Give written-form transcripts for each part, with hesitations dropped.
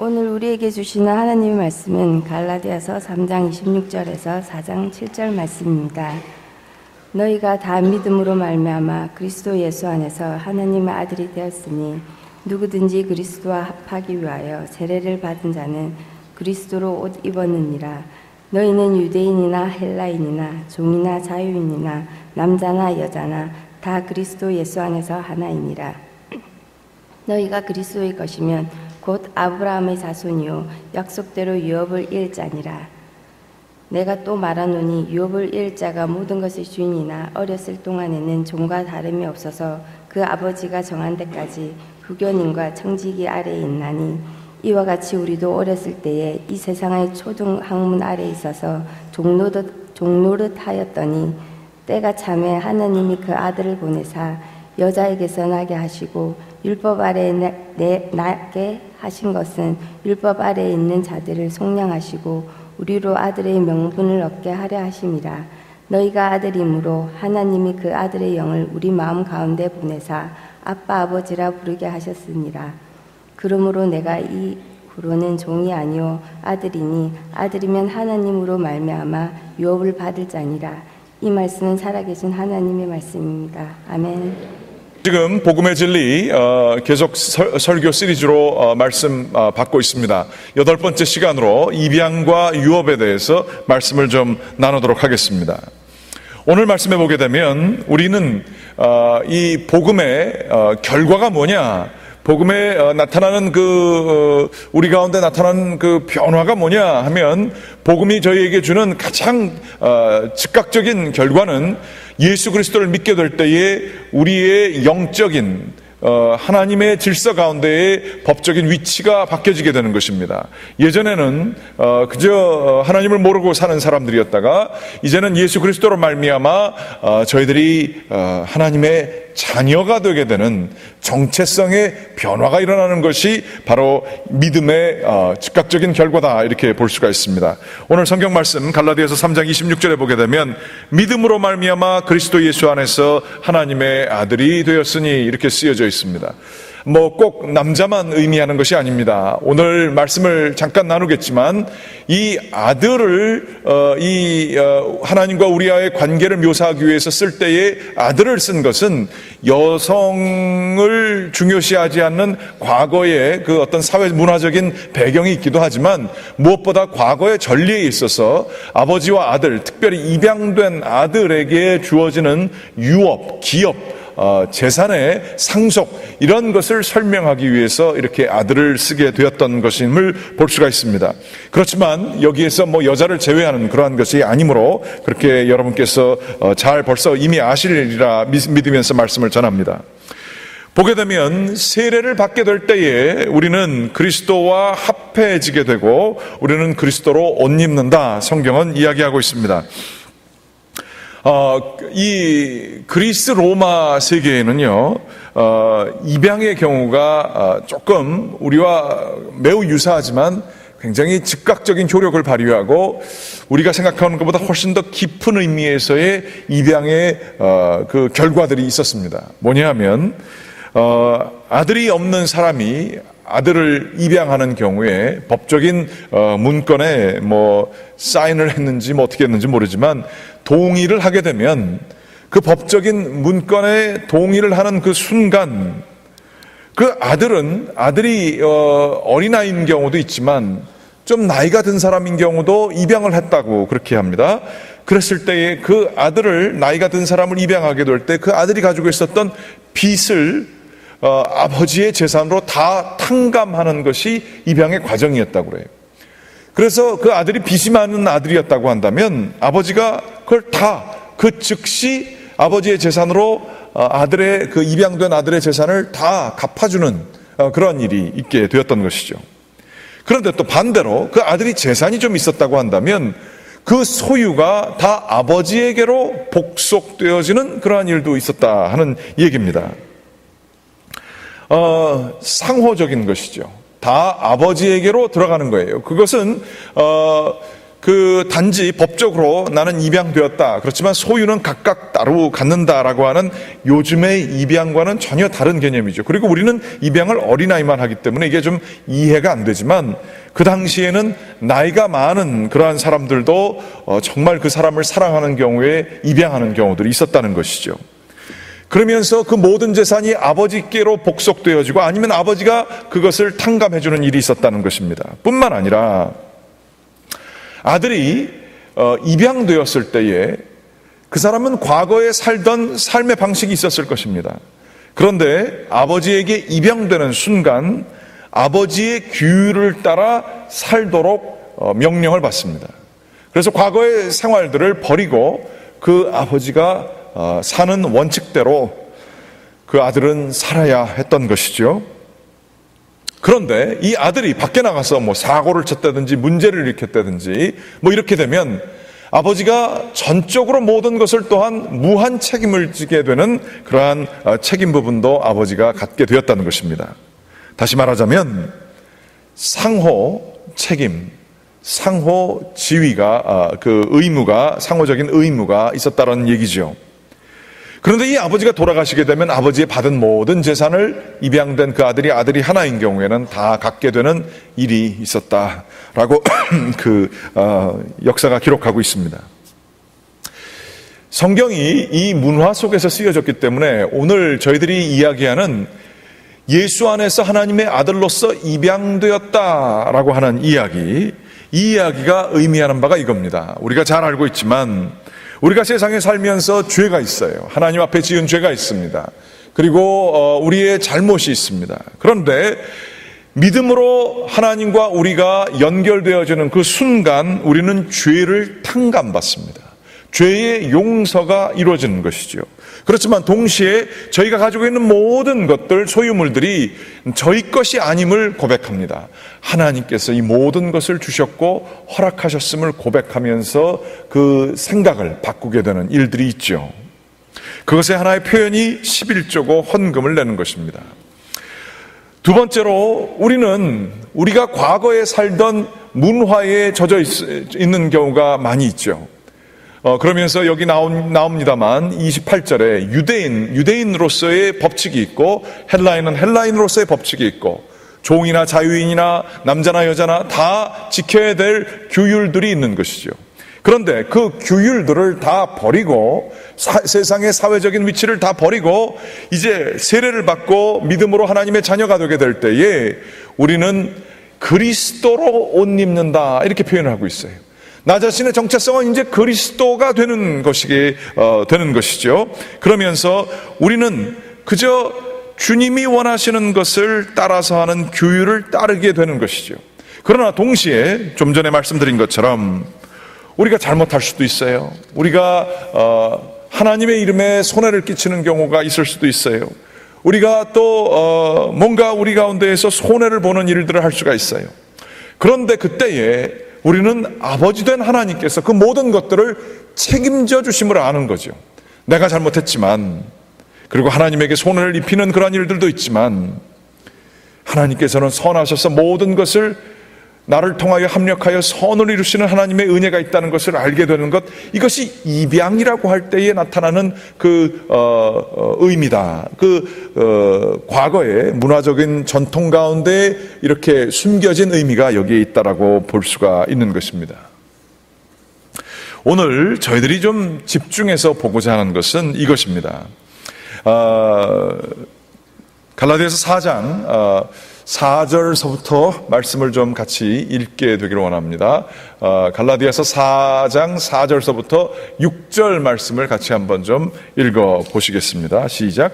오늘 우리에게 주시는 하나님의 말씀은 갈라디아서 3장 26절에서 4장 7절 말씀입니다. 너희가 다 믿음으로 말미암아 그리스도 예수 안에서 하나님의 아들이 되었으니 누구든지 그리스도와 합하기 위하여 세례를 받은 자는 그리스도로 옷 입었느니라. 너희는 유대인이나 헬라인이나 종이나 자유인이나 남자나 여자나 다 그리스도 예수 안에서 하나이니라. 너희가 그리스도의 것이면 곧 아브라함의 자손이요 약속대로 유업을 잃을 자니라. 내가 또 말하노니 유업을 잃을 자가 모든 것의 주인이나 어렸을 동안에는 종과 다름이 없어서 그 아버지가 정한 데까지 후견인과 청지기 아래에 있나니 이와 같이 우리도 어렸을 때에 이 세상의 초등 학문 아래에 있어서 종노릇하였더니 때가 참에 하나님이 그 아들을 보내사 여자에게서 나게 하시고 율법 아래에 나게 하신 것은 율법 아래에 있는 자들을 속량하시고 우리로 아들의 명분을 얻게 하려 하심이라. 너희가 아들이므로 하나님이 그 아들의 영을 우리 마음 가운데 보내사 아빠 아버지라 부르게 하셨으니라. 그러므로 내가 이 후로는 종이 아니요 아들이니 아들이면 하나님으로 말미암아 유업을 받을 자니라. 이 말씀은 살아계신 하나님의 말씀입니다. 아멘. 지금 복음의 진리 계속 설교 시리즈로 말씀 받고 있습니다. 8번째 시간으로 입양과 유업에 대해서 말씀을 좀 나누도록 하겠습니다. 오늘 말씀해 보게 되면 우리는 이 복음의 결과가 뭐냐, 복음에 나타나는 우리 가운데 나타나는 그 변화가 뭐냐 하면, 복음이 저희에게 주는 가장 즉각적인 결과는 예수 그리스도를 믿게 될 때에 우리의 영적인 하나님의 질서 가운데의 법적인 위치가 바뀌어지게 되는 것입니다. 예전에는 그저 하나님을 모르고 사는 사람들이었다가 이제는 예수 그리스도로 말미암아 저희들이 하나님의 자녀가 되게 되는 정체성의 변화가 일어나는 것이 바로 믿음의 즉각적인 결과다, 이렇게 볼 수가 있습니다. 오늘 성경 말씀 갈라디아서 3장 26절에 보게 되면 믿음으로 말미암아 그리스도 예수 안에서 하나님의 아들이 되었으니 이렇게 쓰여져 있습니다. 꼭 남자만 의미하는 것이 아닙니다. 오늘 말씀을 잠깐 나누겠지만 이 아들을 하나님과 우리와의 관계를 묘사하기 위해서 쓸 때에 아들을 쓴 것은 여성을 중요시하지 않는 과거의 그 어떤 사회 문화적인 배경이 있기도 하지만, 무엇보다 과거의 전리에 있어서 아버지와 아들, 특별히 입양된 아들에게 주어지는 유업, 기업, 재산의 상속, 이런 것을 설명하기 위해서 이렇게 아들을 쓰게 되었던 것임을 볼 수가 있습니다. 그렇지만 여기에서 여자를 제외하는 그러한 것이 아니므로 그렇게 여러분께서 잘 벌써 이미 아시리라 믿으면서 말씀을 전합니다. 보게 되면 세례를 받게 될 때에 우리는 그리스도와 합해지게 되고 우리는 그리스도로 옷 입는다, 성경은 이야기하고 있습니다. 이 그리스 로마 세계에는요, 입양의 경우가 조금 우리와 매우 유사하지만 굉장히 즉각적인 효력을 발휘하고 우리가 생각하는 것보다 훨씬 더 깊은 의미에서의 입양의 그 결과들이 있었습니다. 뭐냐 하면 아들이 없는 사람이 아들을 입양하는 경우에 법적인 문건에 사인을 했는지 어떻게 했는지 모르지만 동의를 하게 되면 그 법적인 문건에 동의를 하는 그 순간 그 아들이 어린아이인 경우도 있지만 좀 나이가 든 사람인 경우도 입양을 했다고 그렇게 합니다. 그랬을 때에 그 아들을, 나이가 든 사람을 입양하게 될 때 그 아들이 가지고 있었던 빚을 아버지의 재산으로 다 탕감하는 것이 입양의 과정이었다고 그래요. 그래서 그 아들이 빚이 많은 아들이었다고 한다면 아버지가 그걸 다 그 즉시 아버지의 재산으로 그 입양된 아들의 재산을 다 갚아주는 그런 일이 있게 되었던 것이죠. 그런데 또 반대로 그 아들이 재산이 좀 있었다고 한다면 그 소유가 다 아버지에게로 복속되어지는 그러한 일도 있었다 하는 얘기입니다. 상호적인 것이죠. 다 아버지에게로 들어가는 거예요. 그것은 단지 법적으로 나는 입양되었다. 그렇지만 소유는 각각 따로 갖는다라고 하는 요즘의 입양과는 전혀 다른 개념이죠. 그리고 우리는 입양을 어린아이만 하기 때문에 이게 좀 이해가 안 되지만 그 당시에는 나이가 많은 그러한 사람들도 정말 그 사람을 사랑하는 경우에 입양하는 경우들이 있었다는 것이죠. 그러면서 그 모든 재산이 아버지께로 복속되어지고 아니면 아버지가 그것을 탕감해주는 일이 있었다는 것입니다. 뿐만 아니라 아들이 입양되었을 때에 그 사람은 과거에 살던 삶의 방식이 있었을 것입니다. 그런데 아버지에게 입양되는 순간 아버지의 규율을 따라 살도록 명령을 받습니다. 그래서 과거의 생활들을 버리고 그 아버지가 사는 원칙대로 그 아들은 살아야 했던 것이죠. 그런데 이 아들이 밖에 나가서 사고를 쳤다든지 문제를 일으켰다든지 이렇게 되면 아버지가 전적으로 모든 것을 또한 무한 책임을 지게 되는 그러한 책임 부분도 아버지가 갖게 되었다는 것입니다. 다시 말하자면 상호 책임, 상호 지위가 상호적인 의무가 있었다는 얘기죠. 그런데 이 아버지가 돌아가시게 되면 아버지의 받은 모든 재산을 입양된 그 아들이 하나인 경우에는 다 갖게 되는 일이 있었다라고 역사가 기록하고 있습니다. 성경이 이 문화 속에서 쓰여졌기 때문에 오늘 저희들이 이야기하는 예수 안에서 하나님의 아들로서 입양되었다라고 하는 이 이야기가 의미하는 바가 이겁니다. 우리가 잘 알고 있지만 우리가 세상에 살면서 죄가 있어요. 하나님 앞에 지은 죄가 있습니다. 그리고 우리의 잘못이 있습니다. 그런데 믿음으로 하나님과 우리가 연결되어지는 그 순간 우리는 죄를 탕감받습니다. 죄의 용서가 이루어지는 것이죠. 그렇지만 동시에 저희가 가지고 있는 모든 것들, 소유물들이 저희 것이 아님을 고백합니다. 하나님께서 이 모든 것을 주셨고 허락하셨음을 고백하면서 그 생각을 바꾸게 되는 일들이 있죠. 그것의 하나의 표현이 11조고 헌금을 내는 것입니다. 두 번째로 우리가 과거에 살던 문화에 젖어 있는 경우가 많이 있죠. 그러면서 여기 나옵니다만 28절에 유대인으로서의 법칙이 있고 헬라인은 헬라인으로서의 법칙이 있고 종이나 자유인이나 남자나 여자나 다 지켜야 될 규율들이 있는 것이죠. 그런데 그 규율들을 다 버리고 세상의 사회적인 위치를 다 버리고 이제 세례를 받고 믿음으로 하나님의 자녀가 되게 될 때에 우리는 그리스도로 옷 입는다 이렇게 표현을 하고 있어요. 나 자신의 정체성은 이제 그리스도가 되는 것이죠. 그러면서 우리는 그저 주님이 원하시는 것을 따라서 하는 규율을 따르게 되는 것이죠. 그러나 동시에 좀 전에 말씀드린 것처럼 우리가 잘못할 수도 있어요. 우리가 하나님의 이름에 손해를 끼치는 경우가 있을 수도 있어요. 우리가 또 뭔가 우리 가운데에서 손해를 보는 일들을 할 수가 있어요. 그런데 그때에 우리는 아버지 된 하나님께서 그 모든 것들을 책임져 주심을 아는 거죠. 내가 잘못했지만, 그리고 하나님에게 손해를 입히는 그런 일들도 있지만 하나님께서는 선하셔서 모든 것을 나를 통하여 합력하여 선을 이루시는 하나님의 은혜가 있다는 것을 알게 되는 것, 이것이 입양이라고 할 때에 나타나는 의미다. 과거의 문화적인 전통 가운데 이렇게 숨겨진 의미가 여기에 있다라고 볼 수가 있는 것입니다. 오늘 저희들이 좀 집중해서 보고자 하는 것은 이것입니다. 갈라디아서 4장 4절서부터 말씀을 좀 같이 읽게 되기를 원합니다. 갈라디아서 4장 4절서부터 6절 말씀을 같이 한번 좀 읽어 보시겠습니다. 시작.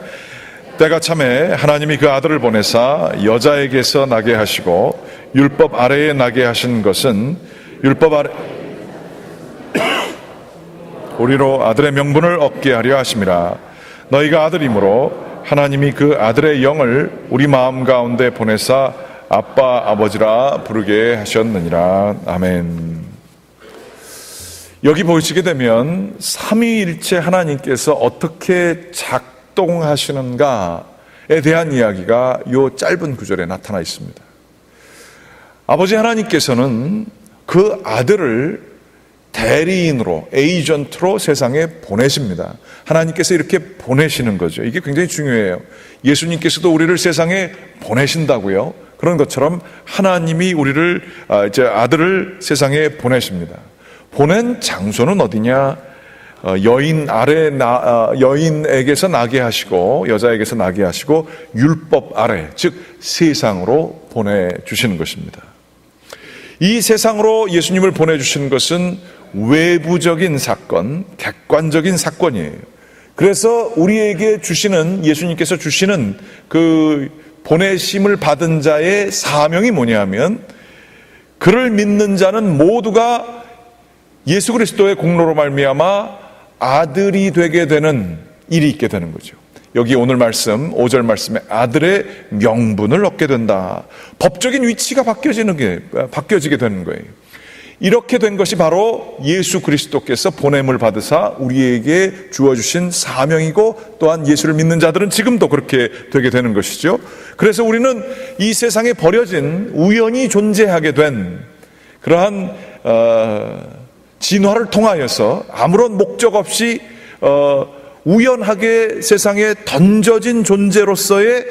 때가 참에 하나님이 그 아들을 보내사 여자에게서 나게 하시고 율법 아래에 나게 하신 것은 율법 아래 우리로 아들의 명분을 얻게 하려 하심이라. 너희가 아들이므로 하나님이 그 아들의 영을 우리 마음 가운데 보내사 아빠 아버지라 부르게 하셨느니라. 아멘. 여기 보시게 되면 삼위일체 하나님께서 어떻게 작동하시는가에 대한 이야기가 이 짧은 구절에 나타나 있습니다. 아버지 하나님께서는 그 아들을 대리인으로, 에이전트로 세상에 보내십니다. 하나님께서 이렇게 보내시는 거죠. 이게 굉장히 중요해요. 예수님께서도 우리를 세상에 보내신다고요. 그런 것처럼 하나님이 우리를, 아들을 세상에 보내십니다. 보낸 장소는 어디냐? 여인에게서 나게 하시고, 여자에게서 나게 하시고, 율법 아래, 즉 세상으로 보내주시는 것입니다. 이 세상으로 예수님을 보내주시는 것은 외부적인 사건, 객관적인 사건이에요. 그래서 우리에게 주시는, 예수님께서 주시는 그 보내심을 받은 자의 사명이 뭐냐면, 그를 믿는 자는 모두가 예수 그리스도의 공로로 말미암아 아들이 되게 되는 일이 있게 되는 거죠. 여기 오늘 말씀 5절 말씀에 아들의 명분을 얻게 된다. 법적인 위치가 바뀌어지게 되는 거예요. 이렇게 된 것이 바로 예수 그리스도께서 보냄을 받으사 우리에게 주어주신 사명이고, 또한 예수를 믿는 자들은 지금도 그렇게 되게 되는 것이죠. 그래서 우리는 이 세상에 버려진, 우연히 존재하게 된 그러한 진화를 통하여서 아무런 목적 없이 우연하게 세상에 던져진 존재로서의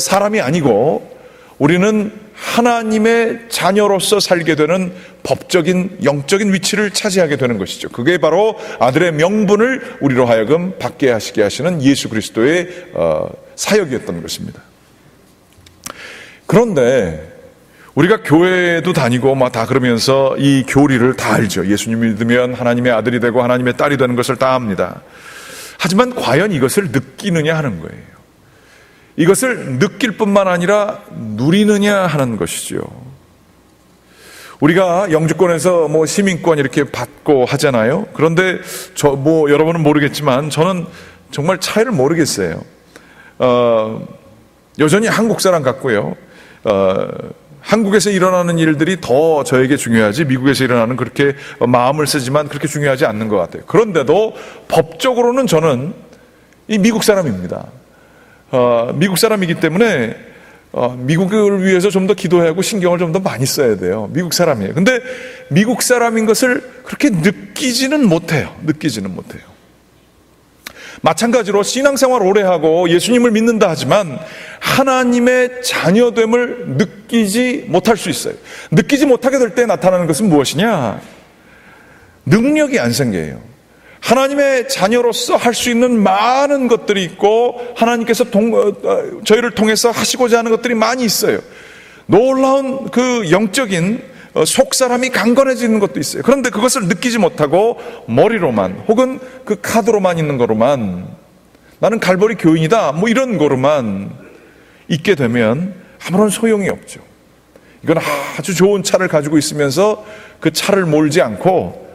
사람이 아니고, 우리는 하나님의 자녀로서 살게 되는 법적인 영적인 위치를 차지하게 되는 것이죠. 그게 바로 아들의 명분을 우리로 하여금 받게 하시게 하시는 예수 그리스도의 사역이었던 것입니다. 그런데 우리가 교회도 다니고 막 다 그러면서 이 교리를 다 알죠. 예수님 믿으면 하나님의 아들이 되고 하나님의 딸이 되는 것을 다 압니다. 하지만 과연 이것을 느끼느냐 하는 거예요. 이것을 느낄 뿐만 아니라 누리느냐 하는 것이죠. 우리가 영주권에서 시민권 이렇게 받고 하잖아요. 그런데 여러분은 모르겠지만 저는 정말 차이를 모르겠어요. 여전히 한국 사람 같고요. 한국에서 일어나는 일들이 더 저에게 중요하지, 미국에서 일어나는 그렇게 마음을 쓰지만 그렇게 중요하지 않는 것 같아요. 그런데도 법적으로는 저는 이 미국 사람입니다. 미국 사람이기 때문에 미국을 위해서 좀 더 기도하고 신경을 좀 더 많이 써야 돼요. 미국 사람이에요. 근데 미국 사람인 것을 그렇게 느끼지는 못해요. 마찬가지로 신앙생활 오래 하고 예수님을 믿는다 하지만 하나님의 자녀됨을 느끼지 못할 수 있어요. 느끼지 못하게 될 때 나타나는 것은 무엇이냐? 능력이 안 생겨요. 하나님의 자녀로서 할 수 있는 많은 것들이 있고, 하나님께서 저희를 통해서 하시고자 하는 것들이 많이 있어요. 놀라운 그 영적인 속사람이 강건해지는 것도 있어요. 그런데 그것을 느끼지 못하고 머리로만, 혹은 그 카드로만 있는 거로만, 나는 갈보리 교인이다 이런 거로만 있게 되면 아무런 소용이 없죠. 이건 아주 좋은 차를 가지고 있으면서 그 차를 몰지 않고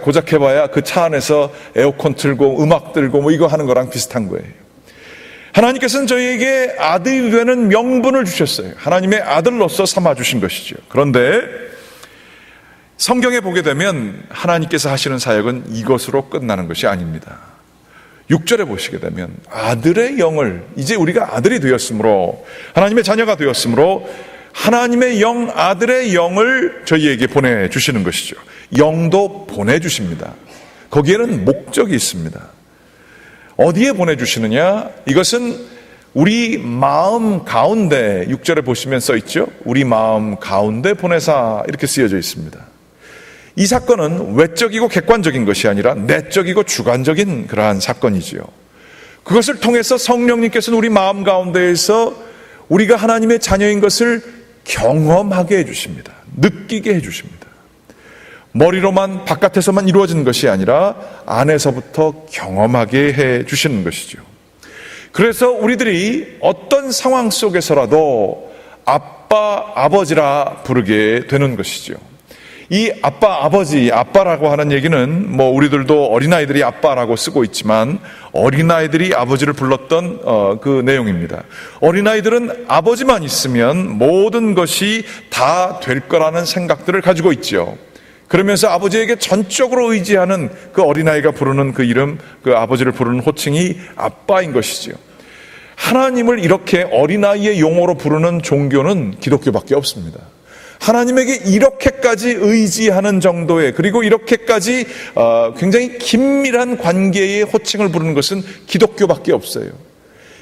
고작 해봐야 그 차 안에서 에어컨 틀고 음악 들고 이거 하는 거랑 비슷한 거예요. 하나님께서는 저희에게 아들이 되는 명분을 주셨어요. 하나님의 아들로서 삼아주신 것이죠. 그런데 성경에 보게 되면 하나님께서 하시는 사역은 이것으로 끝나는 것이 아닙니다. 6절에 보시게 되면 아들의 영을, 이제 우리가 아들이 되었으므로, 하나님의 자녀가 되었으므로 하나님의 영, 아들의 영을 저희에게 보내주시는 것이죠. 영도 보내주십니다. 거기에는 목적이 있습니다. 어디에 보내주시느냐? 이것은 우리 마음 가운데, 6절에 보시면 써있죠. 우리 마음 가운데 보내사, 이렇게 쓰여져 있습니다. 이 사건은 외적이고 객관적인 것이 아니라 내적이고 주관적인 그러한 사건이지요. 그것을 통해서 성령님께서는 우리 마음 가운데에서 우리가 하나님의 자녀인 것을 경험하게 해주십니다. 느끼게 해주십니다. 머리로만, 바깥에서만 이루어지는 것이 아니라 안에서부터 경험하게 해주시는 것이죠. 그래서 우리들이 어떤 상황 속에서라도 아빠, 아버지라 부르게 되는 것이죠. 이 아빠, 아버지, 아빠라고 하는 얘기는 우리들도 어린아이들이 아빠라고 쓰고 있지만 어린아이들이 아버지를 불렀던 그 내용입니다. 어린아이들은 아버지만 있으면 모든 것이 다 될 거라는 생각들을 가지고 있죠. 그러면서 아버지에게 전적으로 의지하는 그 어린아이가 부르는 그 이름, 그 아버지를 부르는 호칭이 아빠인 것이죠. 하나님을 이렇게 어린아이의 용어로 부르는 종교는 기독교밖에 없습니다. 하나님에게 이렇게까지 의지하는 정도의, 그리고 이렇게까지 굉장히 긴밀한 관계의 호칭을 부르는 것은 기독교밖에 없어요.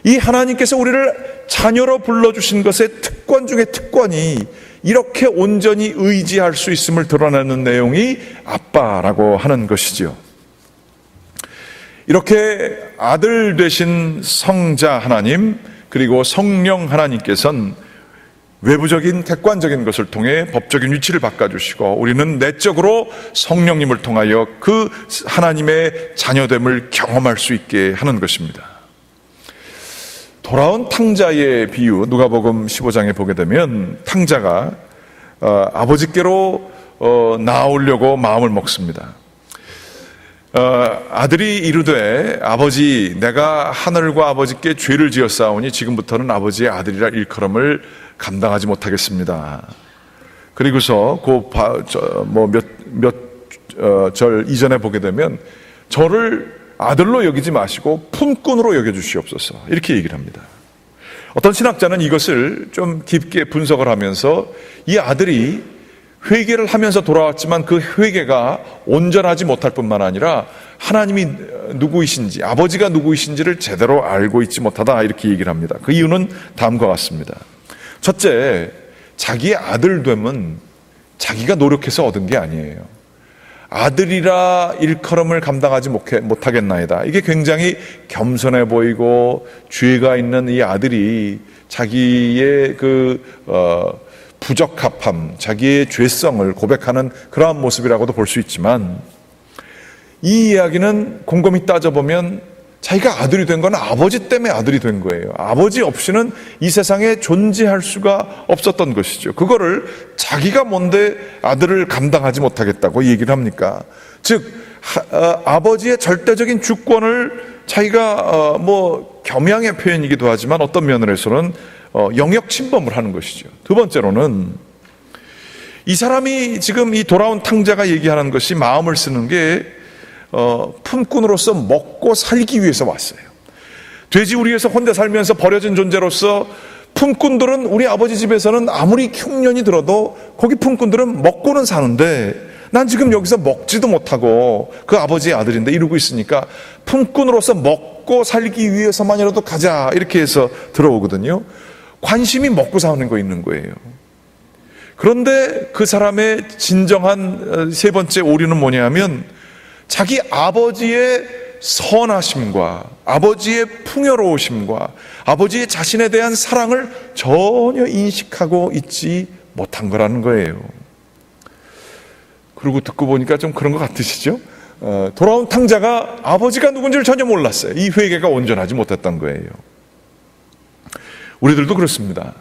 이 하나님께서 우리를 자녀로 불러주신 것의 특권 중에 특권이 이렇게 온전히 의지할 수 있음을 드러내는 내용이 아빠라고 하는 것이죠. 이렇게 아들 되신 성자 하나님, 그리고 성령 하나님께서는 외부적인 객관적인 것을 통해 법적인 위치를 바꿔주시고, 우리는 내적으로 성령님을 통하여 그 하나님의 자녀됨을 경험할 수 있게 하는 것입니다. 돌아온 탕자의 비유, 누가복음 15장에 보게 되면 탕자가 아버지께로 나아오려고 마음을 먹습니다. 아들이 이르되, 아버지, 내가 하늘과 아버지께 죄를 지었사오니 지금부터는 아버지의 아들이라 일컬음을 감당하지 못하겠습니다. 그리고서 몇 절 이전에 보게 되면 저를 아들로 여기지 마시고 품꾼으로 여겨주시옵소서, 이렇게 얘기를 합니다. 어떤 신학자는 이것을 좀 깊게 분석을 하면서 이 아들이 회개를 하면서 돌아왔지만 그 회개가 온전하지 못할 뿐만 아니라 하나님이 누구이신지, 아버지가 누구이신지를 제대로 알고 있지 못하다, 이렇게 얘기를 합니다. 그 이유는 다음과 같습니다. 첫째, 자기의 아들됨은 자기가 노력해서 얻은 게 아니에요. 아들이라 일컬음을 감당하지 못하겠나이다. 이게 굉장히 겸손해 보이고 죄가 있는 이 아들이 자기의 부적합함, 자기의 죄성을 고백하는 그러한 모습이라고도 볼 수 있지만, 이 이야기는 곰곰이 따져보면 자기가 아들이 된 건 아버지 때문에 아들이 된 거예요. 아버지 없이는 이 세상에 존재할 수가 없었던 것이죠. 그거를 자기가 뭔데 아들을 감당하지 못하겠다고 얘기를 합니까? 즉 아버지의 절대적인 주권을 자기가 겸양의 표현이기도 하지만 어떤 면에서는 영역 침범을 하는 것이죠. 두 번째로는 이 사람이 지금 이 돌아온 탕자가 얘기하는 것이 마음을 쓰는 게 품꾼으로서 먹고 살기 위해서 왔어요. 돼지우리에서 혼자 살면서 버려진 존재로서 품꾼들은, 우리 아버지 집에서는 아무리 흉년이 들어도 거기 품꾼들은 먹고는 사는데, 난 지금 여기서 먹지도 못하고 그 아버지의 아들인데 이러고 있으니까 품꾼으로서 먹고 살기 위해서만이라도 가자, 이렇게 해서 들어오거든요. 관심이 먹고 사는 거 있는 거예요. 그런데 그 사람의 진정한 세 번째 오류는 뭐냐면, 자기 아버지의 선하심과 아버지의 풍요로우심과 아버지의 자신에 대한 사랑을 전혀 인식하고 있지 못한 거라는 거예요. 그리고 듣고 보니까 좀 그런 것 같으시죠? 돌아온 탕자가 아버지가 누군지를 전혀 몰랐어요. 이 회개가 온전하지 못했던 거예요. 우리들도 그렇습니다.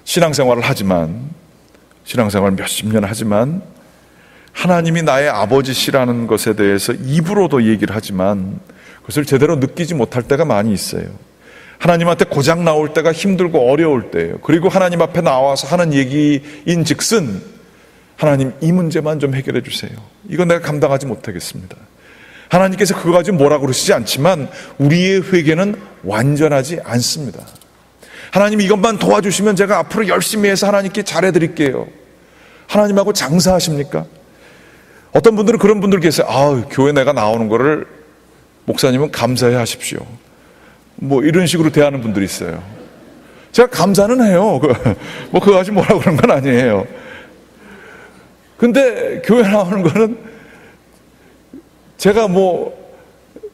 신앙생활을 하지만, 신앙생활 몇십 년 하지만 하나님이 나의 아버지시라는 것에 대해서 입으로도 얘기를 하지만 그것을 제대로 느끼지 못할 때가 많이 있어요. 하나님한테 고장 나올 때가 힘들고 어려울 때예요. 그리고 하나님 앞에 나와서 하는 얘기인 즉슨, 하나님 이 문제만 좀 해결해 주세요. 이건 내가 감당하지 못하겠습니다. 하나님께서 그거 가지고 뭐라고 그러시지 않지만 우리의 회개는 완전하지 않습니다. 하나님 이것만 도와주시면 제가 앞으로 열심히 해서 하나님께 잘해드릴게요. 하나님하고 장사하십니까? 어떤 분들은 그런 분들 계세요. 교회 내가 나오는 거를 목사님은 감사해 하십시오, 이런 식으로 대하는 분들이 있어요. 제가 감사는 해요. 그거 가지고 뭐라고 그런 건 아니에요. 근데 교회 나오는 거는 제가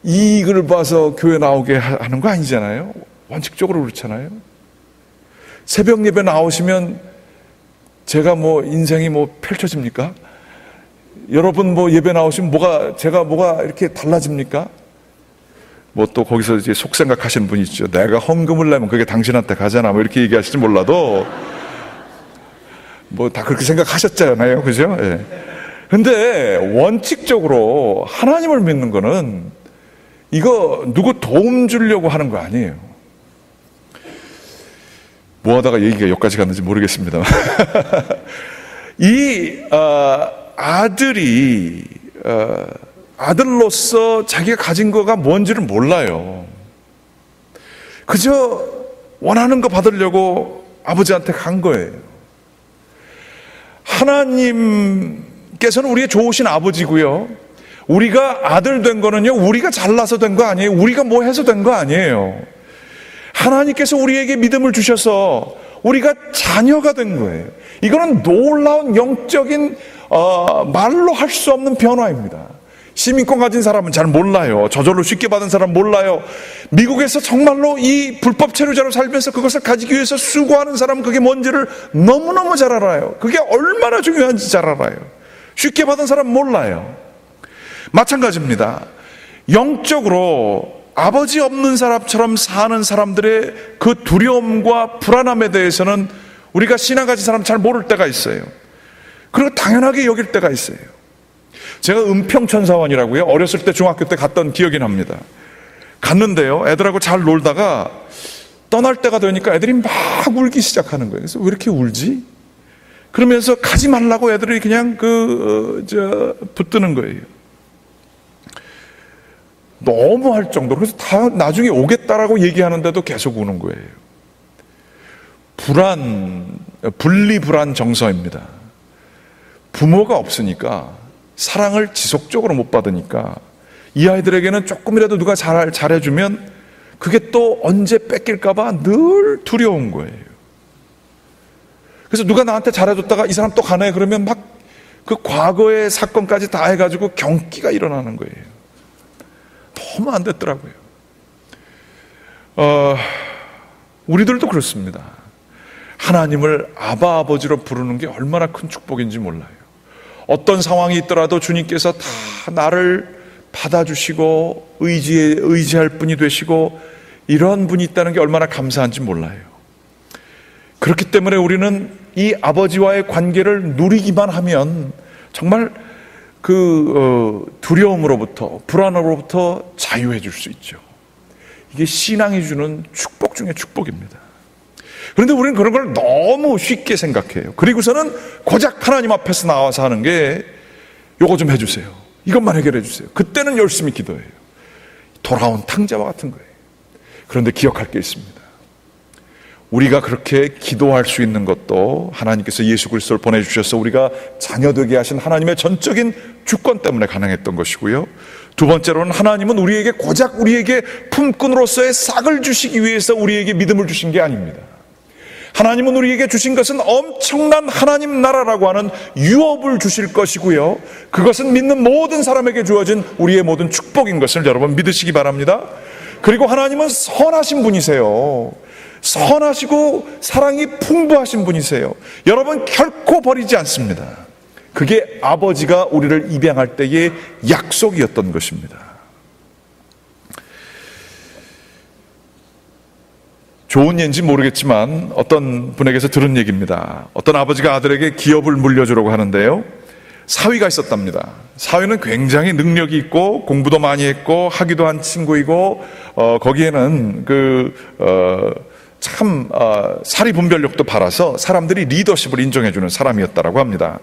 이익을 봐서 교회 나오게 하는 거 아니잖아요. 원칙적으로 그렇잖아요. 새벽 예배 나오시면 제가 인생이 펼쳐집니까? 여러분 예배 나오시면 제가 뭐가 이렇게 달라집니까? 또 거기서 이제 속생각하시는 분이 있죠. 내가 헌금을 내면 그게 당신한테 가잖아, 이렇게 얘기하실지 몰라도 다 그렇게 생각하셨잖아요, 그죠? 예. 근데 원칙적으로 하나님을 믿는 거는 이거 누구 도움 주려고 하는 거 아니에요. 뭐 하다가 얘기가 여기까지 갔는지 모르겠습니다. 이 아들이 아들로서 자기가 가진 거가 뭔지를 몰라요. 그저 원하는 거 받으려고 아버지한테 간 거예요. 하나님께서는 우리의 좋으신 아버지고요. 우리가 아들 된 거는요, 우리가 잘나서 된 거 아니에요. 우리가 뭐 해서 된 거 아니에요. 하나님께서 우리에게 믿음을 주셔서 우리가 자녀가 된 거예요. 이거는 놀라운 영적인 말로 할 수 없는 변화입니다. 시민권 가진 사람은 잘 몰라요. 저절로 쉽게 받은 사람은 몰라요. 미국에서 정말로 이 불법 체류자로 살면서 그것을 가지기 위해서 수고하는 사람은 그게 뭔지를 너무너무 잘 알아요. 그게 얼마나 중요한지 잘 알아요. 쉽게 받은 사람은 몰라요. 마찬가지입니다. 영적으로 아버지 없는 사람처럼 사는 사람들의 그 두려움과 불안함에 대해서는 우리가 신앙 가진 사람 잘 모를 때가 있어요. 그리고 당연하게 여길 때가 있어요. 제가 은평천사원이라고요, 어렸을 때 중학교 때 갔던 기억이 납니다. 갔는데요, 애들하고 잘 놀다가 떠날 때가 되니까 애들이 막 울기 시작하는 거예요. 그래서 왜 이렇게 울지? 그러면서 가지 말라고 애들이 그냥 붙드는 거예요. 너무 할 정도로. 그래서 다 나중에 오겠다라고 얘기하는데도 계속 우는 거예요. 분리불안 정서입니다. 부모가 없으니까, 사랑을 지속적으로 못 받으니까 이 아이들에게는 조금이라도 누가 잘해주면 그게 또 언제 뺏길까봐 늘 두려운 거예요. 그래서 누가 나한테 잘해줬다가 이 사람 또 가네 그러면 막 그 과거의 사건까지 다 해가지고 경기가 일어나는 거예요. 너무 안 됐더라고요. 우리들도 그렇습니다. 하나님을 아바 아버지로 부르는 게 얼마나 큰 축복인지 몰라요. 어떤 상황이 있더라도 주님께서 다 나를 받아주시고 의지할 분이 되시고 이런 분이 있다는 게 얼마나 감사한지 몰라요. 그렇기 때문에 우리는 이 아버지와의 관계를 누리기만 하면 정말 두려움으로부터, 불안으로부터 자유해 줄 수 있죠. 이게 신앙이 주는 축복 중에 축복입니다. 그런데 우리는 그런 걸 너무 쉽게 생각해요. 그리고서는 고작 하나님 앞에서 나와서 하는 게 요거 좀 해주세요, 이것만 해결해 주세요. 그때는 열심히 기도해요. 돌아온 탕자와 같은 거예요. 그런데 기억할 게 있습니다. 우리가 그렇게 기도할 수 있는 것도 하나님께서 예수 그리스도를 보내주셔서 우리가 자녀되게 하신 하나님의 전적인 주권 때문에 가능했던 것이고요. 두 번째로는 하나님은 고작 우리에게 품꾼으로서의 싹을 주시기 위해서 우리에게 믿음을 주신 게 아닙니다. 하나님은 우리에게 주신 것은 엄청난 하나님 나라라고 하는 유업을 주실 것이고요, 그것은 믿는 모든 사람에게 주어진 우리의 모든 축복인 것을 여러분 믿으시기 바랍니다. 그리고 하나님은 선하신 분이세요. 선하시고 사랑이 풍부하신 분이세요. 여러분 결코 버리지 않습니다. 그게 아버지가 우리를 입양할 때의 약속이었던 것입니다. 좋은 예인지 모르겠지만 어떤 분에게서 들은 얘기입니다. 어떤 아버지가 아들에게 기업을 물려주려고 하는데요, 사위가 있었답니다. 사위는 굉장히 능력이 있고 공부도 많이 했고 하기도 한 친구이고 거기에는 사리 분별력도 바라서 사람들이 리더십을 인정해주는 사람이었다라고 합니다.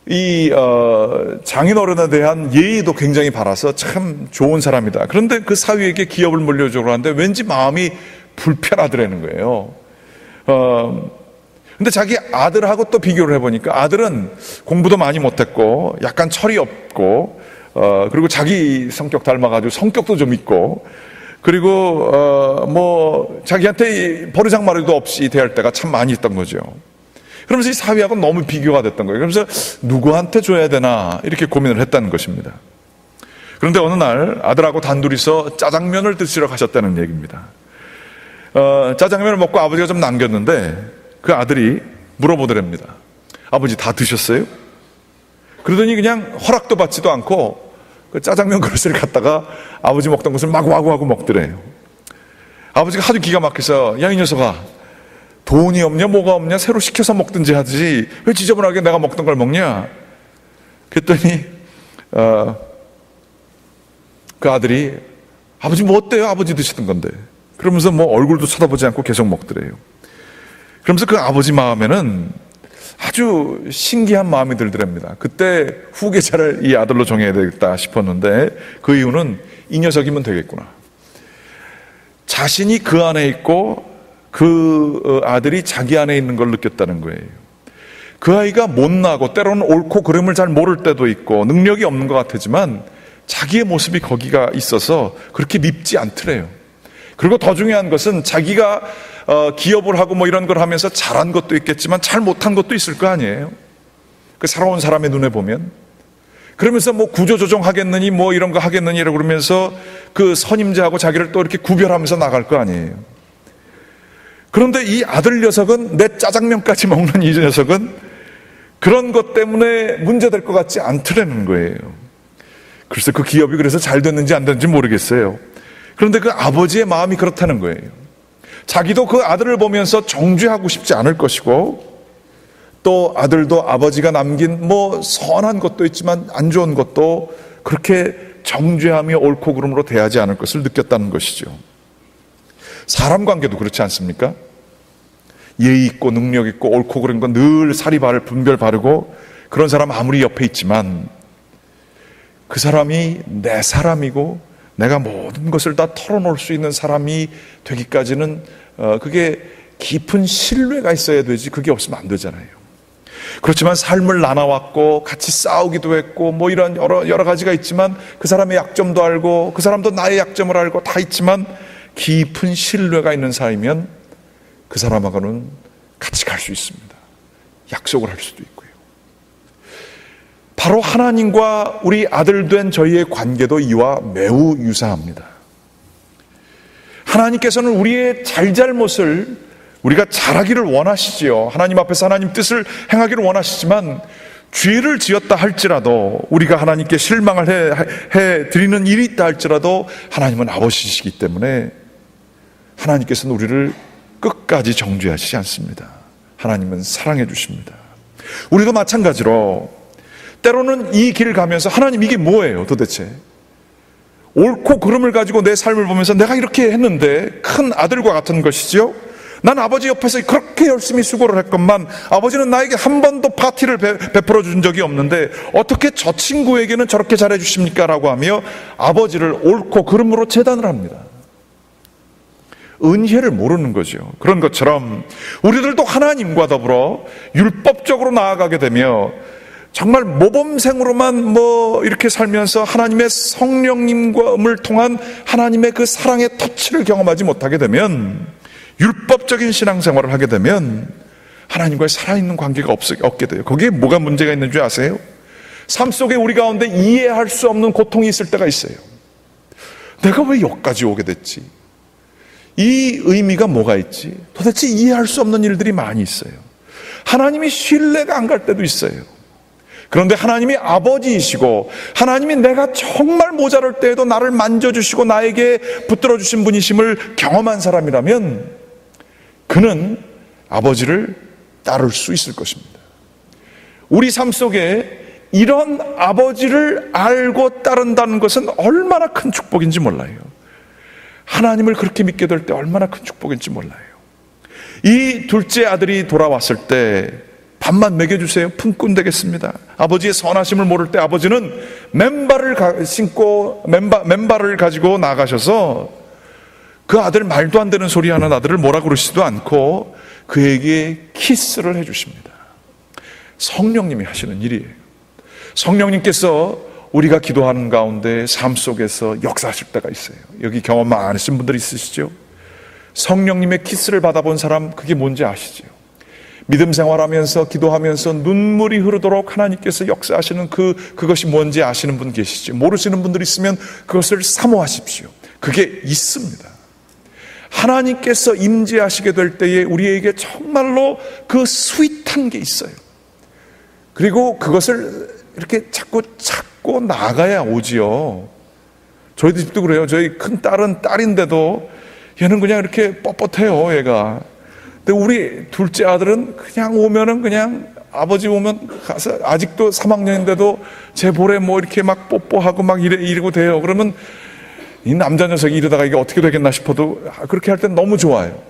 이 장인어른에 대한 예의도 굉장히 바라서 참 좋은 사람이다. 그런데 그 사위에게 기업을 물려주려고 하는데 왠지 마음이 불편하더라는 거예요. 근데 자기 아들하고 또 비교를 해보니까 아들은 공부도 많이 못했고 약간 철이 없고 그리고 자기 성격 닮아가지고 성격도 좀 있고, 그리고 자기한테 버르장마리도 없이 대할 때가 참 많이 있던 거죠. 그러면서 이 사위하고 너무 비교가 됐던 거예요. 그러면서 누구한테 줘야 되나 이렇게 고민을 했다는 것입니다. 그런데 어느 날 아들하고 단둘이서 짜장면을 드시러 가셨다는 얘기입니다. 짜장면을 먹고 아버지가 좀 남겼는데 그 아들이 물어보더랍니다. 아버지 다 드셨어요? 그러더니 그냥 허락도 받지도 않고 그 짜장면 그릇을 갖다가 아버지 먹던 것을 마구마구 먹더래요. 아버지가 하도 기가 막혀서 야 이 녀석아, 돈이 없냐 뭐가 없냐, 새로 시켜서 먹든지 하지 왜 지저분하게 내가 먹던 걸 먹냐. 그랬더니 그 아들이 아버지 뭐 어때요? 아버지 드시던 건데. 그러면서 얼굴도 쳐다보지 않고 계속 먹더래요. 그러면서 그 아버지 마음에는 아주 신기한 마음이 들더랍니다. 그때 후계자를 이 아들로 정해야 되겠다 싶었는데 그 이유는 이 녀석이면 되겠구나. 자신이 그 안에 있고 그 아들이 자기 안에 있는 걸 느꼈다는 거예요. 그 아이가 못나고 때로는 옳고 그름을 잘 모를 때도 있고 능력이 없는 것 같지만 자기의 모습이 거기가 있어서 그렇게 밉지 않더래요. 그리고 더 중요한 것은 자기가 기업을 하고 뭐 이런 걸 하면서 잘한 것도 있겠지만 잘 못한 것도 있을 거 아니에요. 그 살아온 사람의 눈에 보면. 그러면서 뭐 구조조정 하겠느니 뭐 이런 거 하겠느니라고 그러면서 그 선임자하고 자기를 또 이렇게 구별하면서 나갈 거 아니에요. 그런데 이 아들 녀석은, 내 짜장면까지 먹는 이 녀석은 그런 것 때문에 문제될 것 같지 않더라는 거예요. 그래서 그 기업이 그래서 잘 됐는지 안 됐는지 모르겠어요. 그런데 그 아버지의 마음이 그렇다는 거예요. 자기도 그 아들을 보면서 정죄하고 싶지 않을 것이고, 또 아들도 아버지가 남긴 뭐 선한 것도 있지만 안 좋은 것도 그렇게 정죄하며 옳고 그름으로 대하지 않을 것을 느꼈다는 것이죠. 사람 관계도 그렇지 않습니까? 예의 있고 능력 있고 옳고 그른 건 늘 사리 분별 바르고 그런 사람 아무리 옆에 있지만 그 사람이 내 사람이고 내가 모든 것을 다 털어놓을 수 있는 사람이 되기까지는 그게 깊은 신뢰가 있어야 되지, 그게 없으면 안 되잖아요. 그렇지만 삶을 나눠왔고 같이 싸우기도 했고 뭐 이런 여러 가지가 있지만 그 사람의 약점도 알고 그 사람도 나의 약점을 알고 다 있지만 깊은 신뢰가 있는 사이면 그 사람하고는 같이 갈 수 있습니다. 약속을 할 수도 있고요. 바로 하나님과 우리 아들 된 저희의 관계도 이와 매우 유사합니다. 하나님께서는 우리의 잘잘못을 우리가 잘하기를 원하시지요. 하나님 앞에서 하나님 뜻을 행하기를 원하시지만 죄를 지었다 할지라도, 우리가 하나님께 실망을 해 드리는 일이 있다 할지라도 하나님은 아버지시기 때문에 하나님께서는 우리를 끝까지 정죄하시지 않습니다. 하나님은 사랑해 주십니다. 우리도 마찬가지로 때로는 이 길을 가면서 하나님 이게 뭐예요 도대체? 옳고 그름을 가지고 내 삶을 보면서 내가 이렇게 했는데 큰 아들과 같은 것이지요. 난 아버지 옆에서 그렇게 열심히 수고를 했건만 아버지는 나에게 한 번도 파티를 베풀어 준 적이 없는데 어떻게 저 친구에게는 저렇게 잘해 주십니까? 라고 하며 아버지를 옳고 그름으로 재단을 합니다. 은혜를 모르는 거죠. 그런 것처럼 우리들도 하나님과 더불어 율법적으로 나아가게 되며 정말 모범생으로만 뭐 이렇게 살면서 하나님의 성령님을 통한 하나님의 그 사랑의 터치를 경험하지 못하게 되면, 율법적인 신앙생활을 하게 되면 하나님과의 살아있는 관계가 없게 돼요. 거기에 뭐가 문제가 있는 줄 아세요? 삶 속에 우리 가운데 이해할 수 없는 고통이 있을 때가 있어요. 내가 왜 여기까지 오게 됐지? 이 의미가 뭐가 있지? 도대체 이해할 수 없는 일들이 많이 있어요. 하나님이 신뢰가 안 갈 때도 있어요. 그런데 하나님이 아버지이시고 하나님이 내가 정말 모자랄 때에도 나를 만져주시고 나에게 붙들어 주신 분이심을 경험한 사람이라면 그는 아버지를 따를 수 있을 것입니다. 우리 삶 속에 이런 아버지를 알고 따른다는 것은 얼마나 큰 축복인지 몰라요. 하나님을 그렇게 믿게 될 때 얼마나 큰 축복인지 몰라요. 이 둘째 아들이 돌아왔을 때 밥만 먹여주세요. 품꾼 되겠습니다. 아버지의 선하심을 모를 때 아버지는 맨발을 신고 맨발을 가지고 나가셔서 그 아들, 말도 안 되는 소리 하는 아들을 뭐라 그러시지도 않고 그에게 키스를 해주십니다. 성령님이 하시는 일이에요. 성령님께서 우리가 기도하는 가운데 삶 속에서 역사하실 때가 있어요. 여기 경험 많으신 분들 있으시죠? 성령님의 키스를 받아본 사람, 그게 뭔지 아시죠? 믿음 생활하면서 기도하면서 눈물이 흐르도록 하나님께서 역사하시는 그것이 뭔지 아시는 분 계시죠? 모르시는 분들 있으면 그것을 사모하십시오. 그게 있습니다. 하나님께서 임재하시게 될 때에 우리에게 정말로 그 스윗한 게 있어요. 그리고 그것을 이렇게 자꾸 찾고 나가야 오지요. 저희도 집도 그래요. 저희 큰 딸은 딸인데도 얘는 그냥 이렇게 뻣뻣해요, 얘가. 근데 우리 둘째 아들은 그냥 오면은 그냥 아버지 오면 가서 아직도 3학년인데도 제 볼에 뭐 이렇게 막 뽀뽀하고 막 이러고 돼요. 그러면 이 남자 녀석이 이러다가 이게 어떻게 되겠나 싶어도 그렇게 할 땐 너무 좋아요.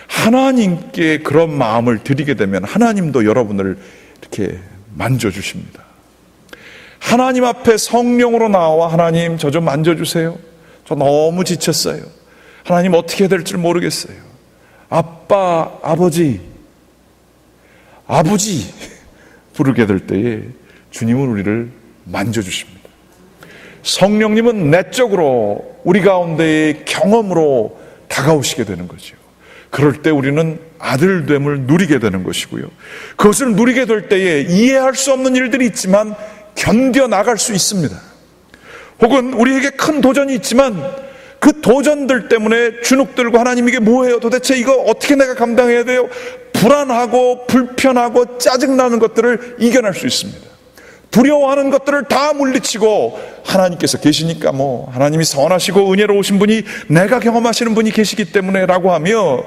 하나님께 그런 마음을 드리게 되면 하나님도 여러분을 이렇게 만져주십니다. 하나님 앞에 성령으로 나와 하나님 저 좀 만져주세요. 저 너무 지쳤어요. 하나님 어떻게 해야 될지 모르겠어요. 아빠, 아버지, 부르게 될 때에 주님은 우리를 만져주십니다. 성령님은 내적으로 우리 가운데의 경험으로 다가오시게 되는 거죠. 그럴 때 우리는 아들됨을 누리게 되는 것이고요. 그것을 누리게 될 때에 이해할 수 없는 일들이 있지만 견뎌나갈 수 있습니다. 혹은 우리에게 큰 도전이 있지만 그 도전들 때문에 주눅들고 하나님 이게 뭐예요? 도대체 이거 어떻게 내가 감당해야 돼요? 불안하고 불편하고 짜증나는 것들을 이겨낼 수 있습니다. 두려워하는 것들을 다 물리치고 하나님께서 계시니까 뭐 하나님이 선하시고 은혜로우신 분이 내가 경험하시는 분이 계시기 때문에 라고 하며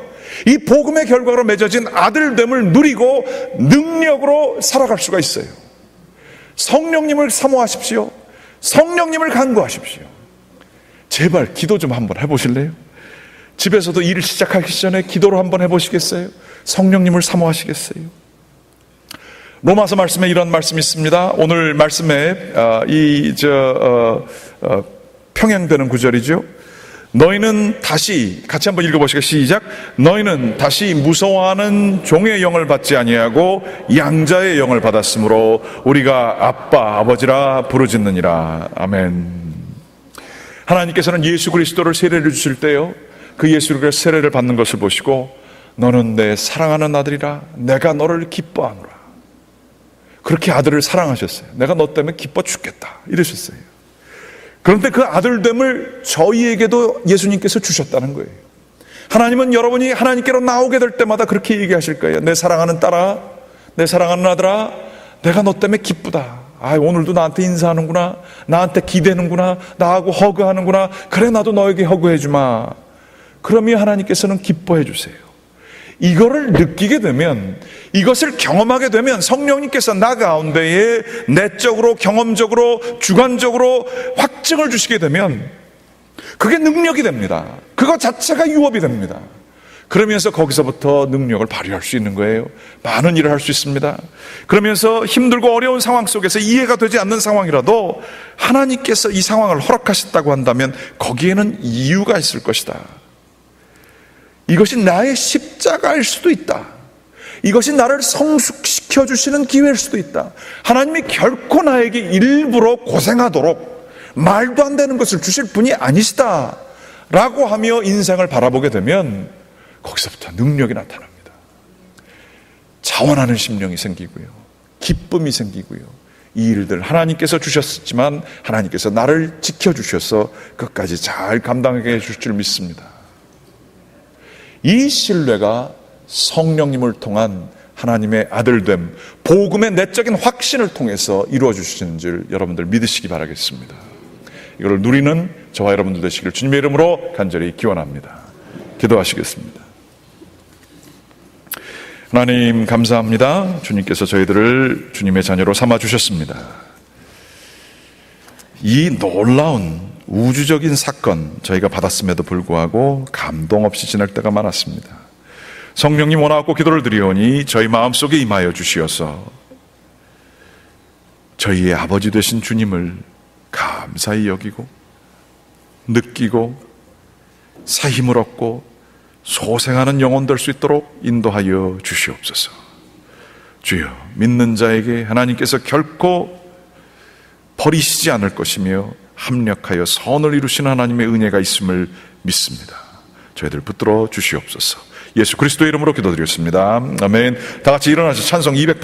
이 복음의 결과로 맺어진 아들됨을 누리고 능력으로 살아갈 수가 있어요. 성령님을 사모하십시오. 성령님을 간구하십시오. 제발 기도 좀 한번 해보실래요? 집에서도 일을 시작하기 전에 기도로 한번 해보시겠어요? 성령님을 사모하시겠어요? 로마서 말씀에 이런 말씀이 있습니다. 오늘 말씀에 평행되는 구절이죠. 너희는 다시 같이 한번 읽어보시겠습니다. 시작. 너희는 다시 무서워하는 종의 영을 받지 아니하고 양자의 영을 받았으므로 우리가 아빠 아버지라 부르짖느니라. 아멘. 하나님께서는 예수 그리스도를 세례를 주실 때요, 그 예수를 세례를 받는 것을 보시고 너는 내 사랑하는 아들이라 내가 너를 기뻐하노라. 그렇게 아들을 사랑하셨어요. 내가 너 때문에 기뻐 죽겠다 이러셨어요. 그런데 그 아들됨을 저희에게도 예수님께서 주셨다는 거예요. 하나님은 여러분이 하나님께로 나오게 될 때마다 그렇게 얘기하실 거예요. 내 사랑하는 딸아, 내 사랑하는 아들아, 내가 너 때문에 기쁘다. 오늘도 나한테 인사하는구나, 나한테 기대는구나, 나하고 허그하는구나, 그래 나도 너에게 허그해 주마. 그러면 하나님께서는 기뻐해 주세요. 이거를 느끼게 되면, 이것을 경험하게 되면 성령님께서 나 가운데에 내적으로, 경험적으로, 주관적으로 확증을 주시게 되면 그게 능력이 됩니다. 그거 자체가 유업이 됩니다. 그러면서 거기서부터 능력을 발휘할 수 있는 거예요. 많은 일을 할 수 있습니다. 그러면서 힘들고 어려운 상황 속에서 이해가 되지 않는 상황이라도 하나님께서 이 상황을 허락하셨다고 한다면 거기에는 이유가 있을 것이다. 이것이 나의 십자가일 수도 있다. 이것이 나를 성숙시켜 주시는 기회일 수도 있다. 하나님이 결코 나에게 일부러 고생하도록 말도 안 되는 것을 주실 분이 아니시다 라고 하며 인생을 바라보게 되면 거기서부터 능력이 나타납니다. 자원하는 심령이 생기고요, 기쁨이 생기고요, 이 일들 하나님께서 주셨지만 하나님께서 나를 지켜주셔서 끝까지 잘 감당하게 해줄 줄 믿습니다. 이 신뢰가 성령님을 통한 하나님의 아들됨, 복음의 내적인 확신을 통해서 이루어 주시는 줄 여러분들 믿으시기 바라겠습니다. 이걸 누리는 저와 여러분들 되시길 주님의 이름으로 간절히 기원합니다. 기도하시겠습니다. 하나님 감사합니다. 주님께서 저희들을 주님의 자녀로 삼아주셨습니다. 이 놀라운 우주적인 사건 저희가 받았음에도 불구하고 감동 없이 지낼 때가 많았습니다. 성령님 원하옵고 기도를 드리오니 저희 마음속에 임하여 주시어서 저희의 아버지 되신 주님을 감사히 여기고 느끼고 새 힘을 얻고 소생하는 영혼 될 수 있도록 인도하여 주시옵소서. 주여, 믿는 자에게 하나님께서 결코 버리시지 않을 것이며 합력하여 선을 이루시는 하나님의 은혜가 있음을 믿습니다. 저희들 붙들어 주시옵소서. 예수 그리스도의 이름으로 기도드렸습니다. 아멘. 다 같이 일어나서 찬송 280